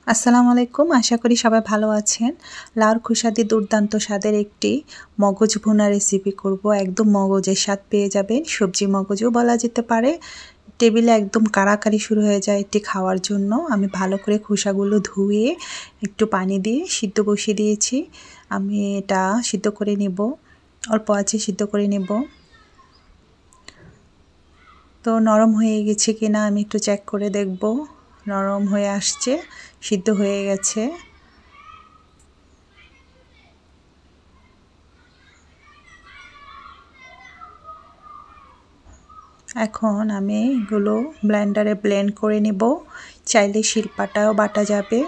আসসালামু আলাইকুম, আশা করি সবাই ভালো আছেন। লাউর খোসা দিয়ে দুর্দান্ত স্বাদের একটি মগজ ভুনা রেসিপি করব। একদম মগজের স্বাদ পেয়ে যাবেন, সবজি মগজও বলা যেতে পারে। টেবিলে একদম কাড়াকাড়ি শুরু হয়ে যায় এটি খাওয়ার জন্য। আমি ভালো করে খোসাগুলো ধুয়ে একটু পানি দিয়ে সিদ্ধ বসিয়ে দিয়েছি। আমি এটা সিদ্ধ করে নেব, অল্প আঁচে সিদ্ধ করে নেব। তো নরম হয়ে গেছে কিনা আমি একটু চেক করে দেখব। নরম হয়ে আসছে, সিদ্ধ হয়ে গেছে। এখন আমি এগুলো ব্লেন্ডারে ব্লেন্ড করে নেব। চাইলে শিলপাটাও বাটা যাবে।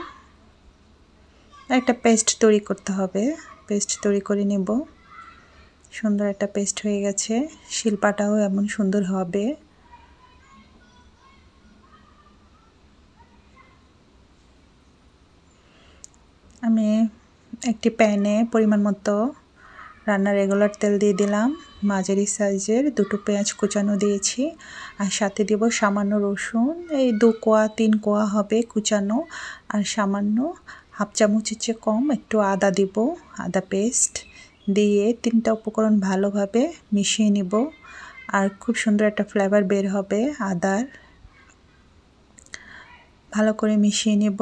একটা পেস্ট তৈরি করতে হবে, পেস্ট তৈরি করে নেব। সুন্দর একটা পেস্ট হয়ে গেছে, শিলপাটাও এমন সুন্দর হবে। আমি একটি প্যানে পরিমাণ মতো রান্নার রেগুলার তেল দিয়ে দিলাম। মাঝারি সাইজের দুটো পেঁয়াজ কুচানো দিয়েছি, আর সাথে দেব সামান্য রসুন, এই 2 কোয়া 3 কোয়া হবে কুচানো, আর সামান্য হাফ চামচের চেয়ে কম একটু আদা দেব, আদা পেস্ট দিয়ে 3টা উপকরণ ভালোভাবে মিশিয়ে নিব। আর খুব সুন্দর একটা ফ্লেভার বের হবে আদার। ভালো করে মিশিয়ে নেব।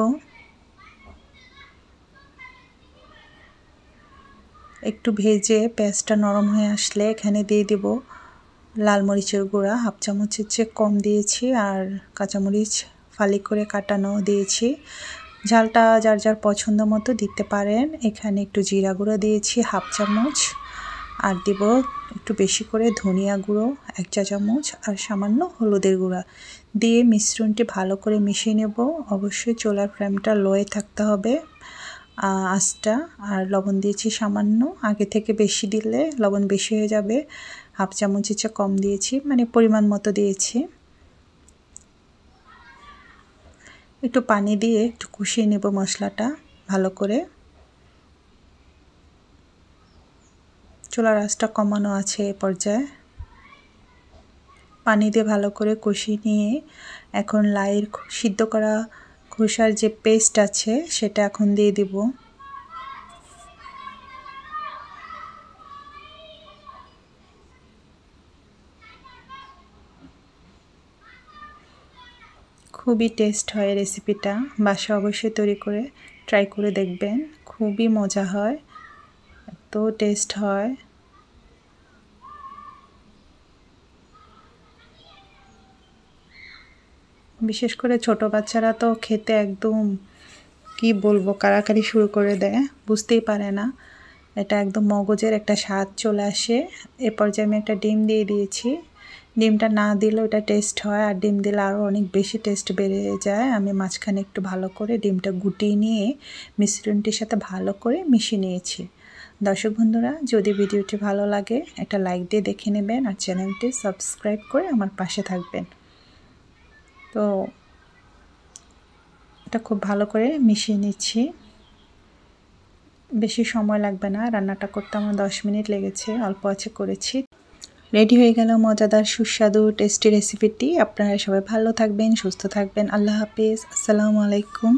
একটু ভেজে পেঁয়াজটা নরম হয়ে আসলে এখানে দিয়ে দেব লাল মরিচের গুঁড়া, হাফ চামচের চেয়ে কম দিয়েছি, আর কাঁচামরিচ ফালি করে কাটানো দিয়েছি। ঝালটা যার যার পছন্দ মতো দিতে পারেন। এখানে একটু জিরা গুঁড়ো দিয়েছি হাফ চামচ, আর দেব একটু বেশি করে ধনিয়া গুঁড়ো 1 চা চামচ, আর সামান্য হলুদের গুঁড়া দিয়ে মিশ্রণটি ভালো করে মিশিয়ে নেব। অবশ্যই চুলার ফ্লেমটা লোয়ে থাকতে হবে আঁচটা। আর লবণ দিয়েছি সামান্য, আগে থেকে বেশি দিলে লবণ বেশি হয়ে যাবে। হাফ চামচের চেয়ে কম দিয়েছি, মানে পরিমাণ মতো দিয়েছি। একটু পানি দিয়ে একটু কষিয়ে নেব মশলাটা ভালো করে। চুলার আঁচটা কমানো আছে এ পর্যায়ে। পানি দিয়ে ভালো করে কষিয়ে নিয়ে এখন লাউয়ের সিদ্ধ করা খোসার যে পেস্ট আছে সেটা এখন দিয়ে দিব। খুবই টেস্ট হয় রেসিপিটা, বাসা অবশ্যই তৈরি করে ট্রাই করে দেখবেন। খুবই মজা হয়, এত টেস্ট হয়। বিশেষ করে ছোট বাচ্চারা তো খেতে একদম কি বলবো কাড়াকাড়ি শুরু করে দেয়, বুঝতেই পারে না। এটা একদম মগজের একটা স্বাদ চলে আসে। এ পর্যায়ে আমি একটা ডিম দিয়ে দিয়েছি। ডিমটা না দিলেও এটা টেস্ট হয়, আর ডিম দিলে আরও অনেক বেশি টেস্ট বেড়ে যায়। আমি মাঝখানে একটু ভালো করে ডিমটা গুটিয়ে নিয়ে মিশ্রণটির সাথে ভালো করে মিশিয়ে নিয়েছি। দর্শক বন্ধুরা, যদি ভিডিওটি ভালো লাগে একটা লাইক দিয়ে দেখে নেবেন, আর চ্যানেলটি সাবস্ক্রাইব করে আমার পাশে থাকবেন। তো এটা খুব ভালো করে মিশিয়ে নিচ্ছি। বেশি সময় লাগবে না, রান্নাটা করতে আমার 10 মিনিট লেগেছে, অল্প আঁচে করেছি। রেডি হয়ে গেল মজাদার সুস্বাদু টেস্টি রেসিপিটি। আপনারা সবাই ভালো থাকবেন, সুস্থ থাকবেন। আল্লাহ হাফেজ, আসসালামু আলাইকুম।